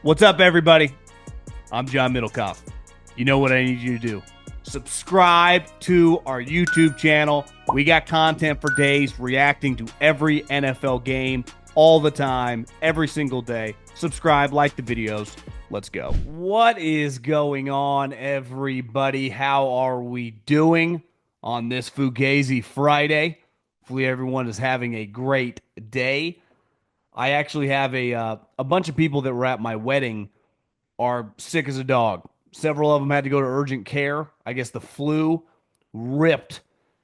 What's up, everybody? I'm John Middlekauff. You know what I need you to do. Subscribe to our YouTube channel. We got content for days reacting to every NFL game all the time, every single day. Subscribe, like the videos. Let's go. What is going on, everybody? How are we doing on this Fugazi Friday? Hopefully, everyone is having a great day. I actually have a bunch of people that were at my wedding are sick as a dog. Several of them had to go to urgent care. I guess the flu ripped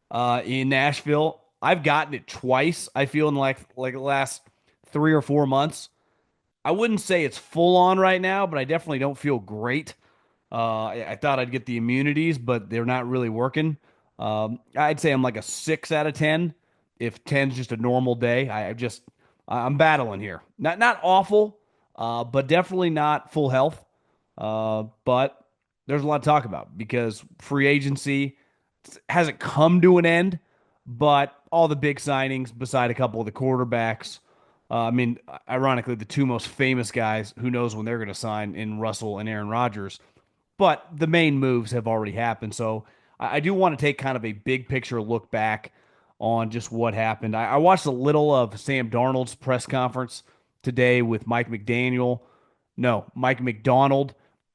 in Nashville. I've gotten it twice. I feel in like the last 3 or 4 months. I wouldn't say it's full on right now, but I definitely don't feel great. I thought I'd get the immunities, but they're not really working. I'd say I'm like a 6 out of 10. If 10's just a normal day, I'm battling here. Not awful, but definitely not full health. But there's a lot to talk about because free agency hasn't come to an end, but all the big signings, beside a couple of the quarterbacks, ironically, the two most famous guys, who knows when they're going to sign in Russell and Aaron Rodgers, but the main moves have already happened. So I do want to take kind of a big picture look back on just what happened. I watched a little of Sam Darnold's press conference today with Mike McDonald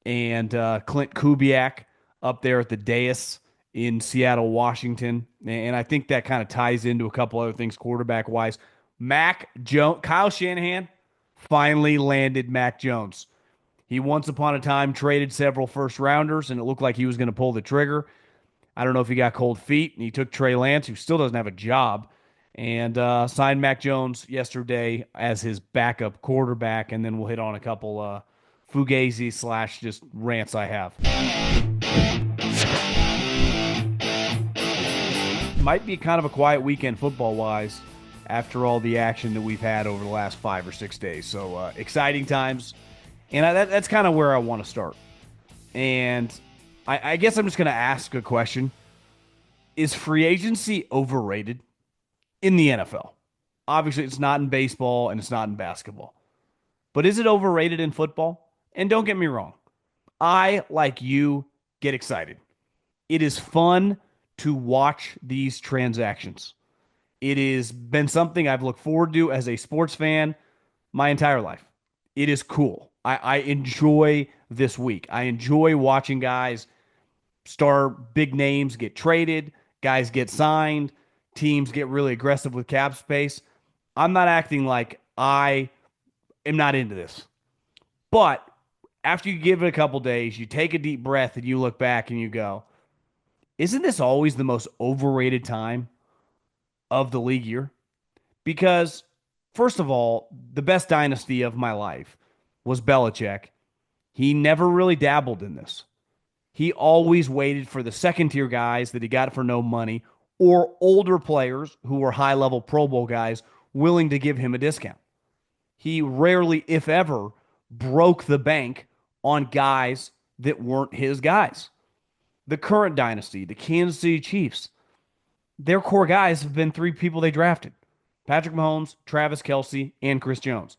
and Clint Kubiak up there at the dais in Seattle, Washington. And I think that kind of ties into a couple other things quarterback wise. Kyle Shanahan finally landed Mac Jones. He once upon a time traded several first rounders, and it looked like he was going to pull the trigger. I don't know if he got cold feet, and he took Trey Lance, who still doesn't have a job, and signed Mac Jones yesterday as his backup quarterback. And then we'll hit on a couple Fugazi / just rants I have. Might be kind of a quiet weekend football-wise after all the action that we've had over the last 5 or 6 days. So exciting times, and that's kind of where I want to start. And I guess I'm just going to ask a question. Is free agency overrated in the NFL? Obviously, it's not in baseball and it's not in basketball. But is it overrated in football? And don't get me wrong. I, like you, get excited. It is fun to watch these transactions. It has been something I've looked forward to as a sports fan my entire life. It is cool. I enjoy this week. I enjoy watching guys big names get traded, guys get signed, teams get really aggressive with cap space. I'm not acting like I am not into this. But after you give it a couple days, you take a deep breath and you look back and you go, isn't this always the most overrated time of the league year? Because, first of all, the best dynasty of my life was Belichick. He never really dabbled in this. He always waited for the second tier guys that he got for no money or older players who were high level Pro Bowl guys willing to give him a discount. He rarely, if ever, broke the bank on guys that weren't his guys. The current dynasty, the Kansas City Chiefs, their core guys have been 3 people they drafted: Patrick Mahomes, Travis Kelce, and Chris Jones.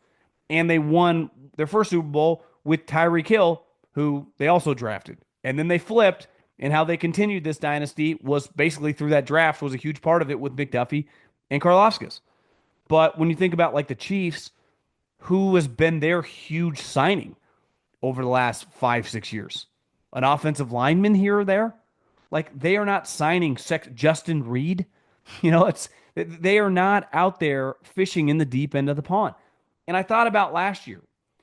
And they won their first Super Bowl with Tyreek Hill, who they also drafted. And then they flipped, and how they continued this dynasty was basically through that draft was a huge part of it with McDuffie and Karlaftis. But when you think about like the Chiefs, who has been their huge signing over the last 5, 6 years? An offensive lineman here or there? Like, they are not signing Justin Reed. They are not out there fishing in the deep end of the pond. And I thought about last year.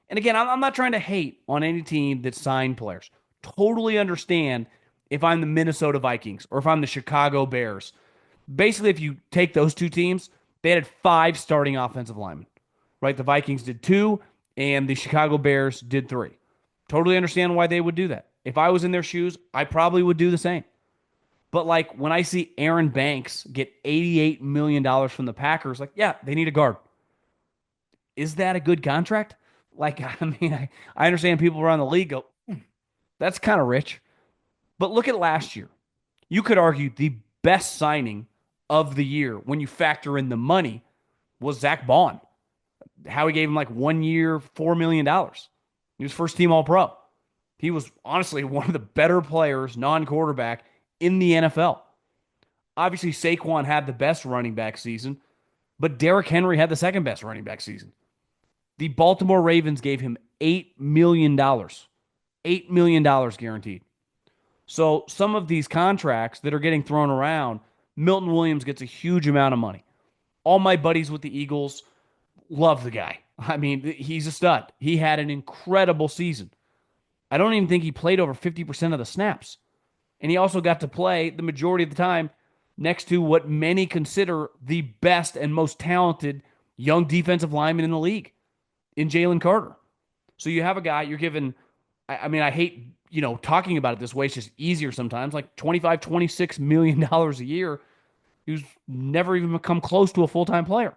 And again, I'm not trying to hate on any team that signed players. Totally understand if I'm the Minnesota Vikings or if I'm the Chicago Bears. Basically, if you take those two teams, they had 5 starting offensive linemen, right? The Vikings did 2, and the Chicago Bears did 3. Totally understand why they would do that. If I was in their shoes, I probably would do the same. But like when I see Aaron Banks get $88 million from the Packers, like, yeah, they need a guard. Is that a good contract? Like, I understand people around the league go, that's kind of rich. But look at last year. You could argue the best signing of the year when you factor in the money was Zach Bond. How he gave him like 1 year, $4 million. He was first team All Pro. He was honestly one of the better players, non quarterback, in the NFL. Obviously, Saquon had the best running back season, but Derrick Henry had the second best running back season. The Baltimore Ravens gave him $8 million. $8 million guaranteed. So some of these contracts that are getting thrown around, Milton Williams gets a huge amount of money. All my buddies with the Eagles love the guy. I mean, he's a stud. He had an incredible season. I don't even think he played over 50% of the snaps. And he also got to play the majority of the time next to what many consider the best and most talented young defensive lineman in the league in Jalen Carter. So you have a guy you're given, I mean, I hate, talking about it this way. It's just easier sometimes, like $25, $26 million a year, who's never even come close to a full-time player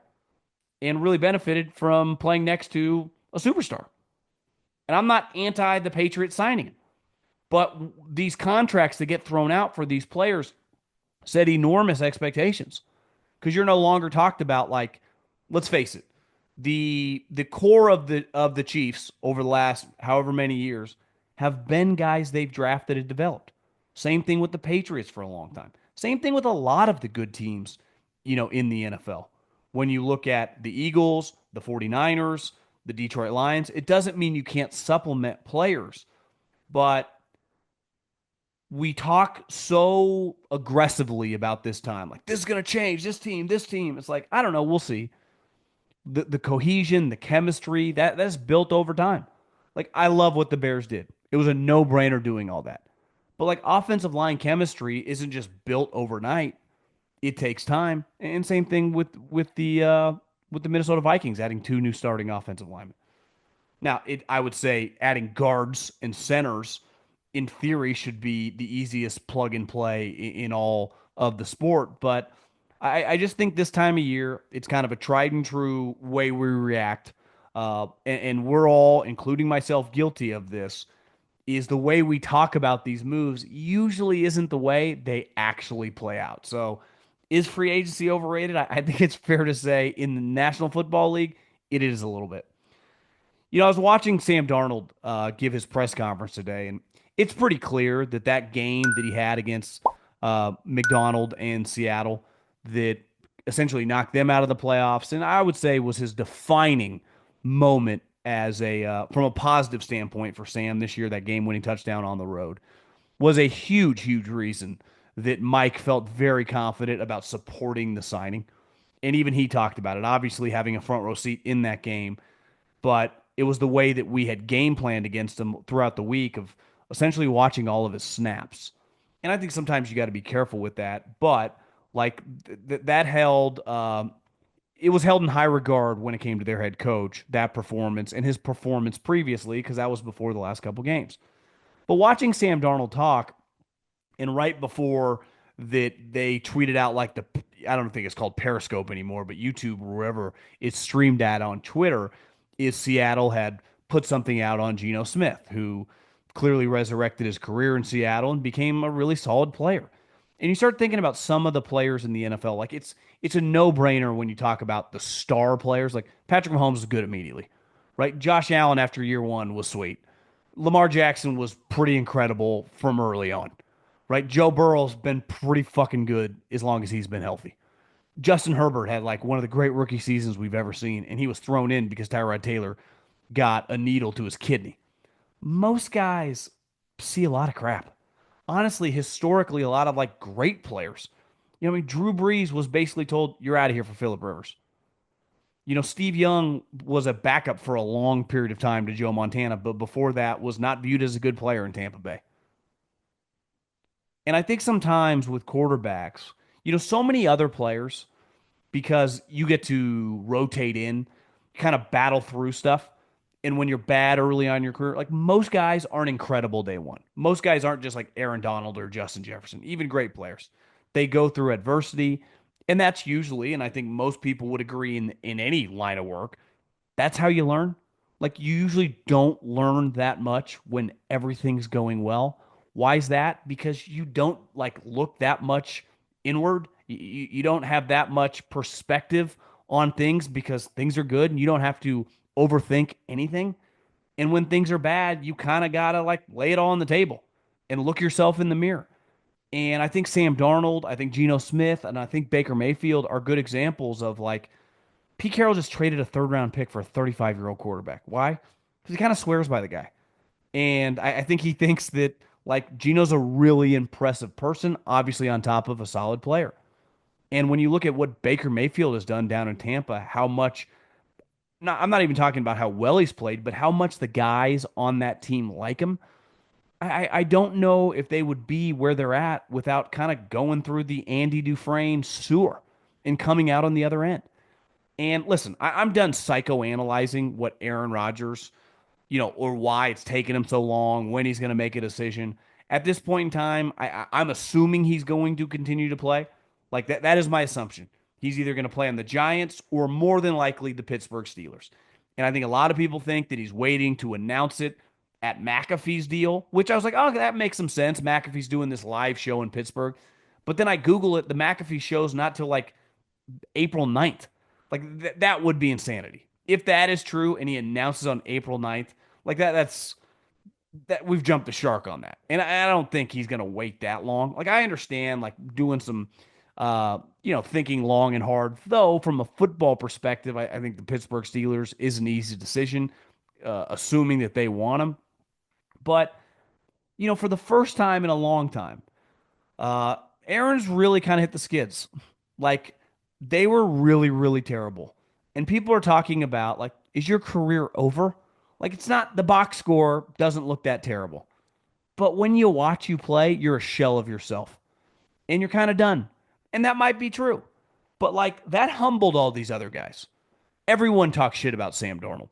and really benefited from playing next to a superstar. And I'm not anti the Patriots signing him, but these contracts that get thrown out for these players set enormous expectations because you're no longer talked about like, let's face it, the core of the Chiefs over the last however many years have been guys they've drafted and developed. Same thing with the Patriots for a long time. Same thing with a lot of the good teams, in the NFL. When you look at the Eagles, the 49ers, the Detroit Lions, it doesn't mean you can't supplement players, but we talk so aggressively about this time. Like, this is going to change, this team, this team. It's like, I don't know, we'll see. The cohesion, the chemistry, that's built over time. Like, I love what the Bears did. It was a no-brainer doing all that. But like offensive line chemistry isn't just built overnight. It takes time. And same thing with the Minnesota Vikings adding two new starting offensive linemen. Now, I would say adding guards and centers in theory should be the easiest plug and play in all of the sport. But I just think this time of year, it's kind of a tried and true way we react. And we're all, including myself, guilty of this, is the way we talk about these moves usually isn't the way they actually play out. So is free agency overrated? I think it's fair to say in the National Football League, it is a little bit. I was watching Sam Darnold give his press conference today, and it's pretty clear that that game that he had against McDonald and Seattle that essentially knocked them out of the playoffs, and I would say was his defining moment as a from a positive standpoint for Sam this year. That game-winning touchdown on the road was a huge, huge reason that Mike felt very confident about supporting the signing, and even he talked about it. Obviously, having a front row seat in that game, but it was the way that we had game planned against him throughout the week of essentially watching all of his snaps. And I think sometimes you got to be careful with that. But like that held, it was held in high regard when it came to their head coach, that performance and his performance previously, because that was before the last couple games. But watching Sam Darnold talk, and right before that, they tweeted out like I don't think it's called Periscope anymore, but YouTube or wherever it's streamed at on Twitter, is Seattle had put something out on Geno Smith, who clearly resurrected his career in Seattle and became a really solid player. And you start thinking about some of the players in the NFL, like it's a no-brainer when you talk about the star players. Like Patrick Mahomes is good immediately, right? Josh Allen after year one was sweet. Lamar Jackson was pretty incredible from early on, right? Joe Burrow's been pretty fucking good as long as he's been healthy. Justin Herbert had like one of the great rookie seasons we've ever seen, and he was thrown in because Tyrod Taylor got a needle to his kidney. Most guys see a lot of crap. Honestly, historically, a lot of like great players. I mean, Drew Brees was basically told, "You're out of here for Phillip Rivers." Steve Young was a backup for a long period of time to Joe Montana, but before that was not viewed as a good player in Tampa Bay. And I think sometimes with quarterbacks, so many other players, because you get to rotate in, kind of battle through stuff. And when you're bad early on in your career, like most guys aren't incredible day one. Most guys aren't just like Aaron Donald or Justin Jefferson, even great players. They go through adversity. And that's usually, and I think most people would agree in any line of work, that's how you learn. Like you usually don't learn that much when everything's going well. Why is that? Because you don't like look that much inward. You don't have that much perspective on things because things are good and you don't have to overthink anything. And when things are bad, you kind of got to like lay it all on the table and look yourself in the mirror. And I think Sam Darnold, I think Geno Smith, and I think Baker Mayfield are good examples of like Pete Carroll just traded a third round pick for a 35-year-old quarterback. Why? Because he kind of swears by the guy. And I think he thinks that like Geno's a really impressive person, obviously on top of a solid player. And when you look at what Baker Mayfield has done down in Tampa, how much, not, I'm not even talking about how well he's played, but how much the guys on that team like him. I don't know if they would be where they're at without kind of going through the Andy Dufresne sewer and coming out on the other end. And listen, I'm done psychoanalyzing what Aaron Rodgers, or why it's taken him so long, when he's going to make a decision. At this point in time, I'm assuming he's going to continue to play. Like that is my assumption. He's either going to play on the Giants or more than likely the Pittsburgh Steelers. And I think a lot of people think that he's waiting to announce it at McAfee's deal, which I was like, oh, that makes some sense. McAfee's doing this live show in Pittsburgh. But then I Google it, the McAfee show's not till like April 9th. Like that would be insanity. If that is true and he announces on April 9th, like that's that we've jumped the shark on that. And I don't think he's going to wait that long. Like I understand like doing some thinking long and hard. Though from a football perspective, I think the Pittsburgh Steelers is an easy decision, assuming that they want him. But for the first time in a long time, uh, Aaron's really kind of hit the skids. Like they were really, really terrible. And people are talking about like, is your career over? Like it's not the box score doesn't look that terrible. But when you watch you play, you're a shell of yourself. And you're kind of done. And that might be true. But like that humbled all these other guys. Everyone talks shit about Sam Darnold.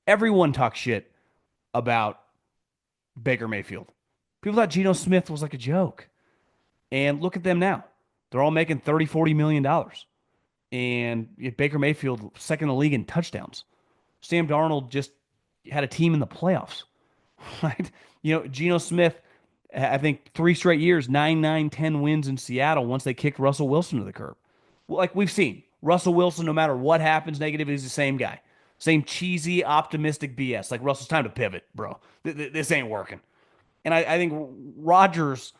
Everyone talks shit about Baker Mayfield. People thought Geno Smith was like a joke. And look at them now. They're all making 30, $40 million. And Baker Mayfield, second in the league in touchdowns. Sam Darnold just had a team in the playoffs. Right? Geno Smith, I think 3 straight years, 9, 9, 10 wins in Seattle once they kicked Russell Wilson to the curb. Well, like we've seen, Russell Wilson, no matter what happens negative, is the same guy. Same cheesy, optimistic BS. Like Russell's time to pivot, bro. This ain't working. And I think Rodgers,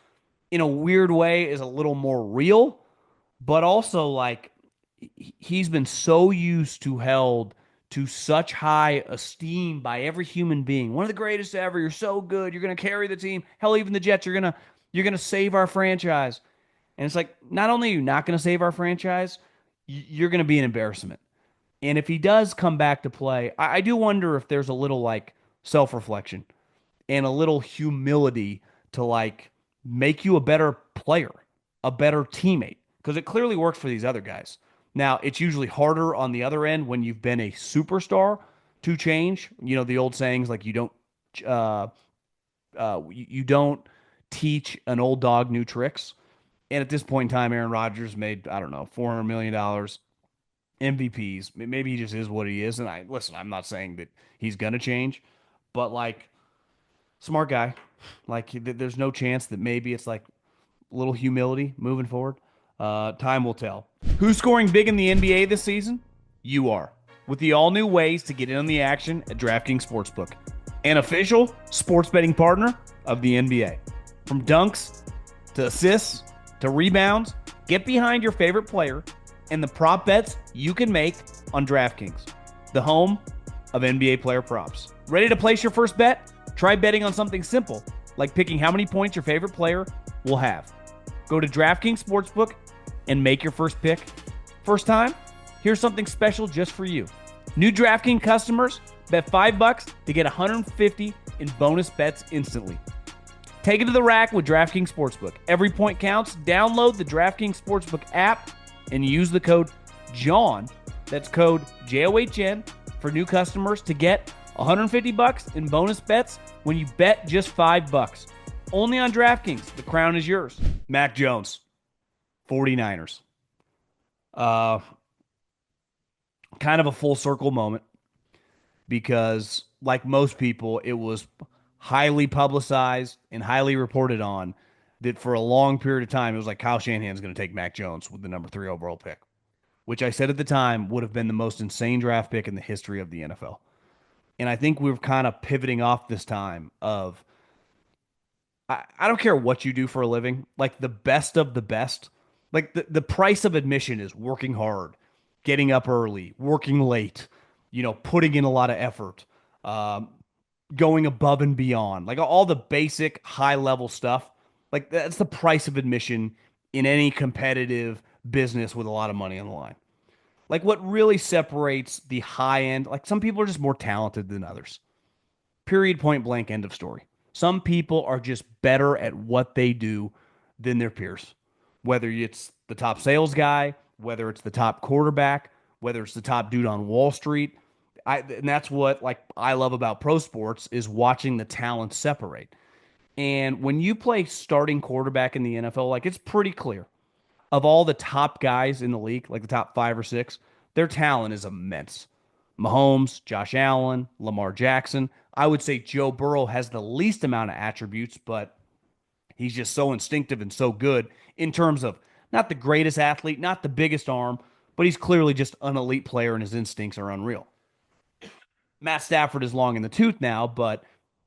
in a weird way, is a little more real, but also like he's been so used to held to such high esteem by every human being. One of the greatest ever. You're so good. You're going to carry the team. Hell, even the Jets. You're going to save our franchise. And it's like not only are you not going to save our franchise, you're going to be an embarrassment. And if he does come back to play, I do wonder if there's a little like self reflection and a little humility to like make you a better player, a better teammate, because it clearly works for these other guys. Now, it's usually harder on the other end when you've been a superstar to change. The old sayings like uh, you don't teach an old dog new tricks. And at this point in time, Aaron Rodgers made, I don't know, $400 million, MVPs. Maybe he just is what he is. And I'm not saying that he's gonna change, but like smart guy. Like there's no chance that maybe it's like a little humility moving forward. Time will tell. Who's scoring big in the NBA this season? You are. With the all new ways to get in on the action at DraftKings Sportsbook, an official sports betting partner of the NBA. From dunks to assists to rebounds, get behind your favorite player and the prop bets you can make on DraftKings, the home of NBA player props. Ready to place your first bet? Try betting on something simple, like picking how many points your favorite player will have. Go to DraftKings Sportsbook and make your first pick. First time? Here's something special just for you. New DraftKings customers bet $5 to get $150 in bonus bets instantly. Take it to the rack with DraftKings Sportsbook. Every point counts. Download the DraftKings Sportsbook app and use the code JOHN, that's code JOHN, for new customers to get $150 in bonus bets when you bet just $5. Only on DraftKings. The crown is yours. Mac Jones, 49ers. Kind of a full circle moment because, like most people, it was highly publicized and highly reported on that for a long period of time, it was like Kyle Shanahan's going to take Mac Jones with the number 3 overall pick, which I said at the time would have been the most insane draft pick in the history of the NFL. And I think we're kind of pivoting off this time of I don't care what you do for a living, like the best of the best. Like the price of admission is working hard, getting up early, working late, putting in a lot of effort, um, going above and beyond, like all the basic high level stuff. Like that's the price of admission in any competitive business with a lot of money on the line. Like what really separates the high end, like some people are just more talented than others. Period, point blank, end of story. Some people are just better at what they do than their peers. Whether it's the top sales guy, whether it's the top quarterback, whether it's the top dude on Wall Street. And that's what like I love about pro sports is watching the talent separate. And when you play starting quarterback in the NFL, like it's pretty clear of all the top guys in the league, like the top 5 or 6, their talent is immense. Mahomes, Josh Allen, Lamar Jackson. I would say Joe Burrow has the least amount of attributes, but he's just so instinctive and so good in terms of not the greatest athlete, not the biggest arm, but he's clearly just an elite player and his instincts are unreal. Matt Stafford is long in the tooth now, but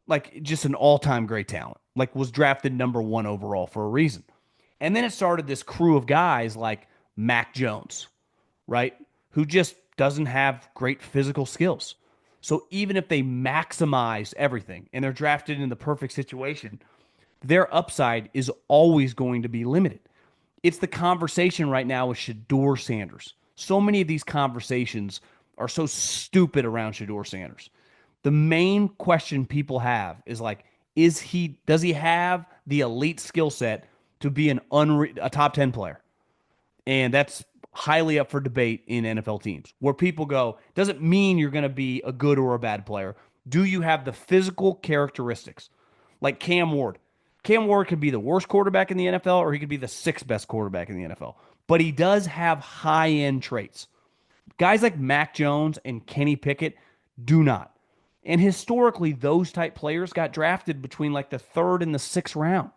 like just an all-time great talent. Like was drafted number 1 overall for a reason. And then it started this crew of guys like Mac Jones, right? Who just doesn't have great physical skills. So even if they maximize everything and they're drafted in the perfect situation, their upside is always going to be limited. It's the conversation right now with Shador Sanders. So many of these conversations are so stupid around Shador Sanders. The main question people have is like, does he have the elite skill set to be a top 10 player? And that's highly up for debate in NFL teams where people go, doesn't mean you're going to be a good or a bad player. Do you have the physical characteristics? Like Cam Ward. Cam Ward could be the worst quarterback in the NFL or he could be the sixth best quarterback in the NFL. But he does have high end traits. Guys like Mac Jones and Kenny Pickett do not. And historically, those type players got drafted between like the third and the sixth round.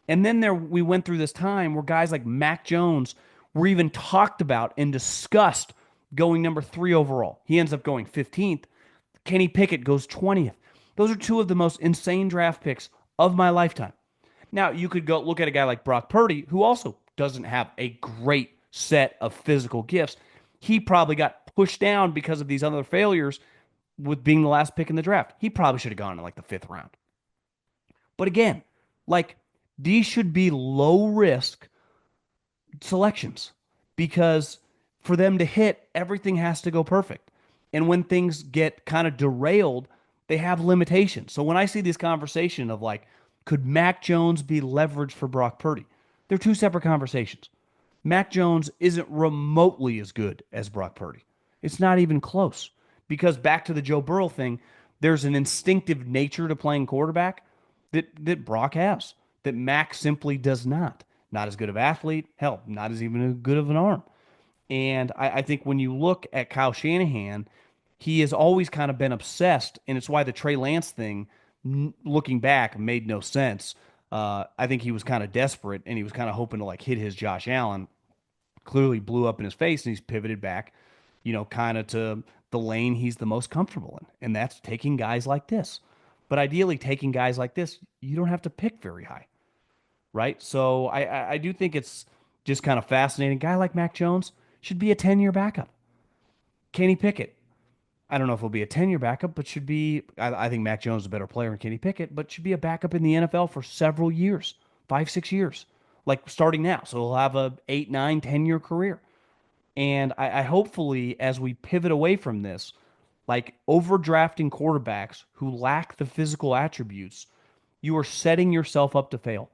And then we went through this time where guys like Mac Jones were even talked about and discussed going number 3 overall. He ends up going 15th. Kenny Pickett goes 20th. Those are two of the most insane draft picks of my lifetime. Now, you could go look at a guy like Brock Purdy, who also doesn't have a great set of physical gifts. He probably got pushed down because of these other failures with being the last pick in the draft. He probably should have gone in like the 5th round. But again, like these should be low risk selections because for them to hit, everything has to go perfect. And when things get kind of derailed, they have limitations. So when I see this conversation of like, could Mac Jones be leveraged for Brock Purdy? They're two separate conversations. Mac Jones isn't remotely as good as Brock Purdy. It's not even close. Because back to the Joe Burrow thing, there's an instinctive nature to playing quarterback that Brock has, that Mac simply does not. Not as good of an athlete, hell, not as even as good of an arm. And I think when you look at Kyle Shanahan, he has always kind of been obsessed, and it's why the Trey Lance thing, looking back, made no sense. I think he was kind of desperate, and he was kind of hoping to like hit his Josh Allen. Clearly blew up in his face, and he's pivoted back, kind of to the lane he's the most comfortable in, and that's taking guys like this. But ideally, taking guys like this, you don't have to pick very high, right? So I do think it's just kind of fascinating. A guy like Mac Jones should be a 10-year backup. Kenny Pickett, I don't know if he'll be a 10-year backup, but should be. I think Mac Jones is a better player than Kenny Pickett, but should be a backup in the NFL for several years, 5, 6 years, like starting now. So he'll have a 8, 9, 10-year career. And I hopefully, as we pivot away from this, like overdrafting quarterbacks who lack the physical attributes, you are setting yourself up to fail.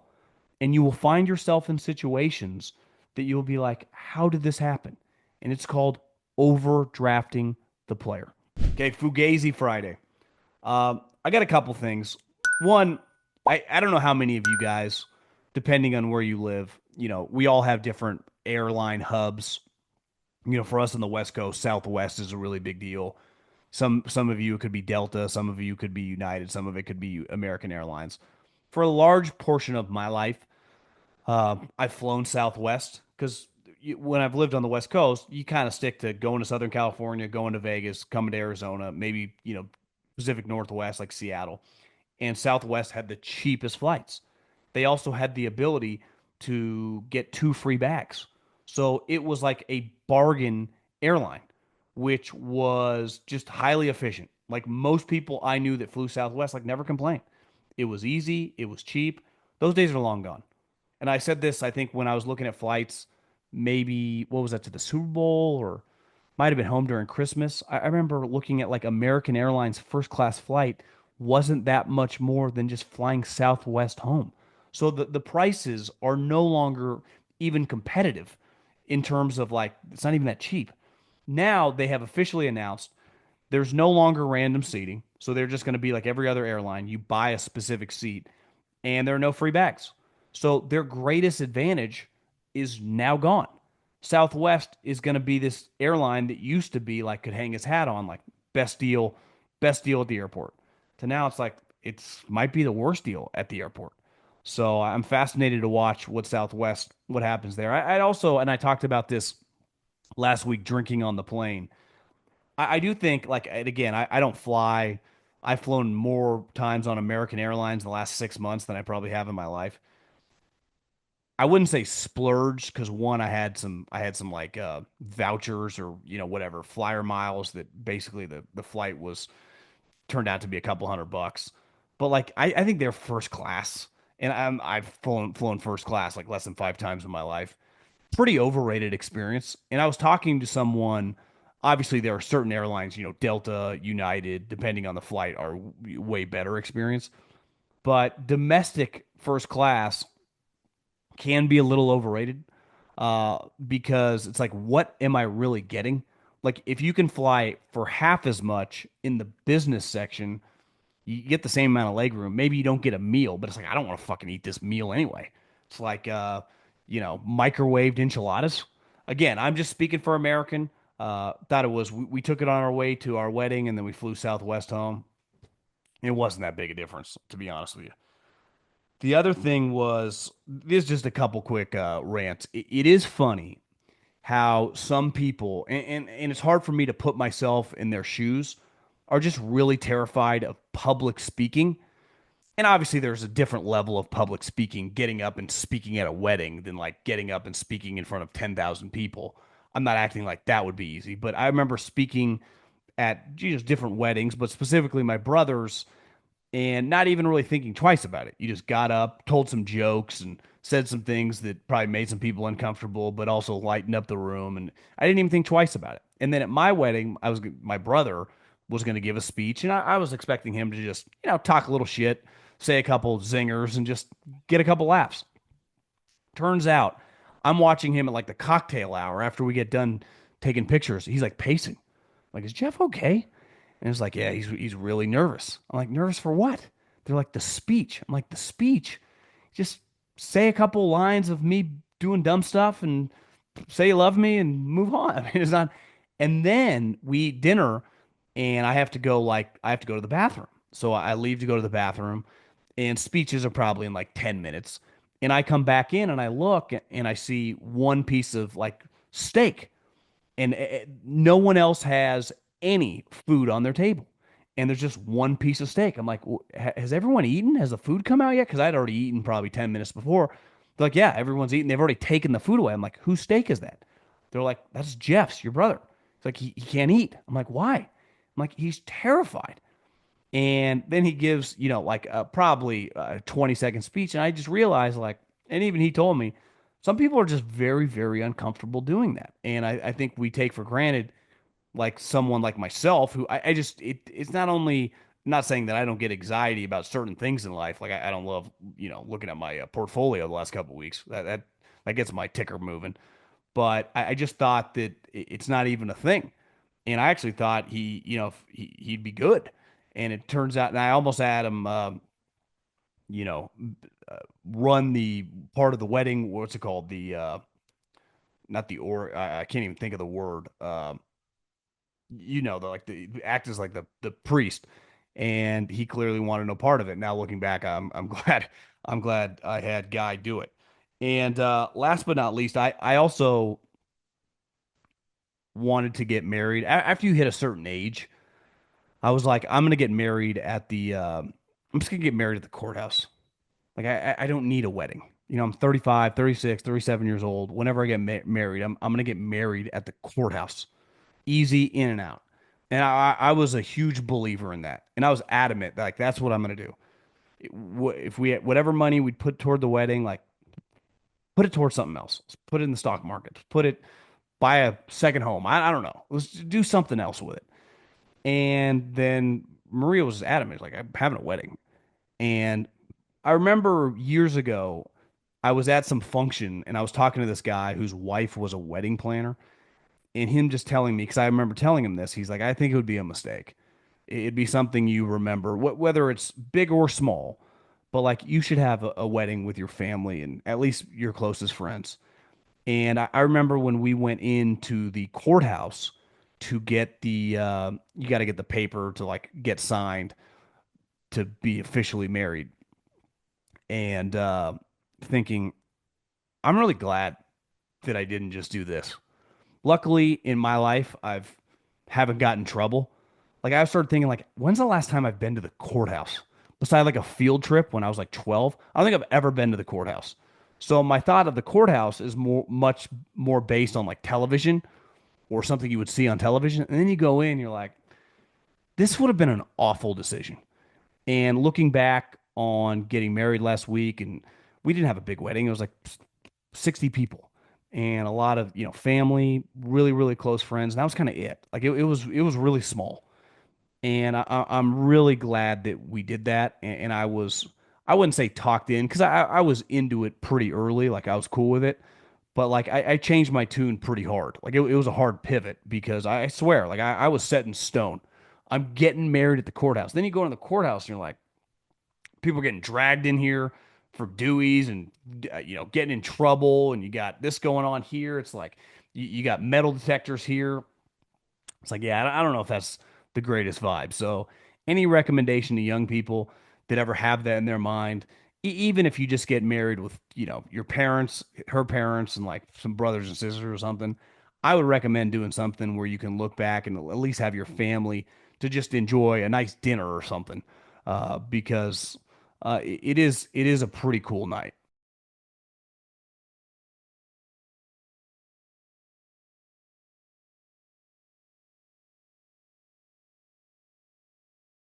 And you will find yourself in situations that you'll be like, how did this happen? And it's called overdrafting the player. Okay, Fugazi Friday. I got a couple things. One, I don't know how many of you guys, depending on where you live, we all have different airline hubs. For us on the West Coast, Southwest is a really big deal. Some of you it could be Delta, some of you could be United, some of it could be American Airlines. For a large portion of my life, I've flown Southwest because when I've lived on the West Coast, you kind of stick to going to Southern California, going to Vegas, coming to Arizona, maybe Pacific Northwest, like Seattle, and Southwest had the cheapest flights. They also had the ability to get two free bags. So it was like a bargain airline, which was just highly efficient. Like most people I knew that flew Southwest, like never complained. It was easy, it was cheap. Those days are long gone. And I said this, I think, when I was looking at flights, maybe what was that, to the Super Bowl, or might have been home during Christmas. I remember looking at like American Airlines first class flight wasn't that much more than just flying Southwest home. So the prices are no longer even competitive in terms of like it's not even that cheap. Now they have officially announced there's no longer random seating. So they're just going to be like every other airline. You buy a specific seat and there are no free bags. So their greatest advantage is now gone. Southwest is going to be this airline that used to be like could hang his hat on like best deal at the airport. To now it's like it's might be the worst deal at the airport. So I'm fascinated to watch what happens there. I also, and I talked about this last week drinking on the plane. I do think like and again, I don't fly. I've flown more times on American Airlines in the last 6 months than I probably have in my life. I wouldn't say splurge because one, I had some like vouchers or whatever flyer miles that basically the flight was turned out to be a couple $100. But like I think they're first class, and I've flown first class like less than 5 times in my life. Pretty overrated experience. And I was talking to someone. Obviously, there are certain airlines, Delta, United, depending on the flight, are way better experience. But domestic first class can be a little overrated because it's like, what am I really getting? Like, if you can fly for half as much in the business section, you get the same amount of leg room. Maybe you don't get a meal, but it's like, I don't want to fucking eat this meal anyway. It's like, microwaved enchiladas. Again, I'm just speaking for American. Thought it was, we took it on our way to our wedding and then we flew Southwest home. It wasn't that big a difference, to be honest with you. The other thing was, there's just a couple quick rants. It is funny how some people, and it's hard for me to put myself in their shoes, are just really terrified of public speaking. And obviously, there's a different level of public speaking, getting up and speaking at a wedding than like getting up and speaking in front of 10,000 people. I'm not acting like that would be easy, but I remember speaking at just different weddings, but specifically my brother's, and not even really thinking twice about it. You just got up, told some jokes, and said some things that probably made some people uncomfortable, but also lightened up the room. And I didn't even think twice about it. And then at my wedding, my brother was going to give a speech, and I was expecting him to just talk a little shit, say a couple zingers, and just get a couple laughs. Turns out, I'm watching him at like the cocktail hour after we get done taking pictures. He's like pacing. I'm like, is Jeff okay? And it's like, yeah, he's really nervous. I'm like, nervous for what? They're like, the speech. I'm like, the speech. Just say a couple lines of me doing dumb stuff and say you love me and move on. I mean, it's not. And then we eat dinner, and I have to go to the bathroom. So I leave to go to the bathroom, and speeches are probably in like 10 minutes. And I come back in and I look and I see one piece of like steak and no one else has any food on their table. And there's just one piece of steak. I'm like, has everyone eaten? Has the food come out yet? Because I'd already eaten probably 10 minutes before. They're like, yeah, everyone's eaten. They've already taken the food away. I'm like, whose steak is that? They're like, that's Jeff's, your brother. It's like, he can't eat. I'm like, why? I'm like, he's terrified. And then he gives, like probably a 20-second speech. And I just realized, like, and even he told me, some people are just very, very uncomfortable doing that. And I think we take for granted, like someone like myself, who it's not only, I'm not saying that I don't get anxiety about certain things in life. Like I don't love, looking at my portfolio the last couple of weeks. That gets my ticker moving. But I just thought that it's not even a thing. And I actually thought he'd be good. And it turns out, and I almost had him, you know, run the part of the wedding. What's it called? The not the or I can't even think of the word. The like the act as like the priest, and he clearly wanted no part of it. Now looking back, I'm glad I had Guy do it. And last but not least, I also wanted to get married after you hit a certain age. I was like, I'm gonna get married at the I'm just gonna get married at the courthouse. Like I don't need a wedding. You know, I'm 35, 36, 37 years old. Whenever I get married, I'm gonna get married at the courthouse. Easy in and out. And I was a huge believer in that. And I was adamant that, like, that's what I'm gonna do. If we had whatever money we'd put toward the wedding, like, put it towards something else. Put it in the stock market. Put it buy a second home. I don't know. Let's do something else with it. And then Maria was adamant, like, I'm having a wedding. And I remember years ago, I was at some function and I was talking to this guy whose wife was a wedding planner, and him just telling me, because I remember telling him this, he's like, I think it would be a mistake. It'd be something you remember, whether it's big or small, but like you should have a wedding with your family and at least your closest friends. And I remember when we went into the courthouse to get you got to get the paper to like get signed to be officially married, and thinking, I'm really glad that I didn't just do this. Luckily, in my life, I've haven't gotten in trouble. Like I started thinking, like, when's the last time I've been to the courthouse? Besides like a field trip when I was like 12, I don't think I've ever been to the courthouse. So my thought of the courthouse is much more based on like television or something you would see on television. And then you go in, you're like, this would have been an awful decision. And looking back on getting married last week, and we didn't have a big wedding. It was like 60 people and a lot of, family, really, really close friends. And that was kind of it. Like it was really small. And I'm really glad that we did that. And I wouldn't say talked in because I was into it pretty early. Like I was cool with it. But like I changed my tune pretty hard. Like it was a hard pivot because I swear, like I was set in stone. I'm getting married at the courthouse. Then you go into the courthouse and you're like, people are getting dragged in here for Deweys and getting in trouble, and you got this going on here. It's like you got metal detectors here. It's like, yeah, I don't know if that's the greatest vibe. So, any recommendation to young people that ever have that in their mind, even if you just get married with, your parents, her parents, and like some brothers and sisters or something, I would recommend doing something where you can look back and at least have your family to just enjoy a nice dinner or something, because it is a pretty cool night.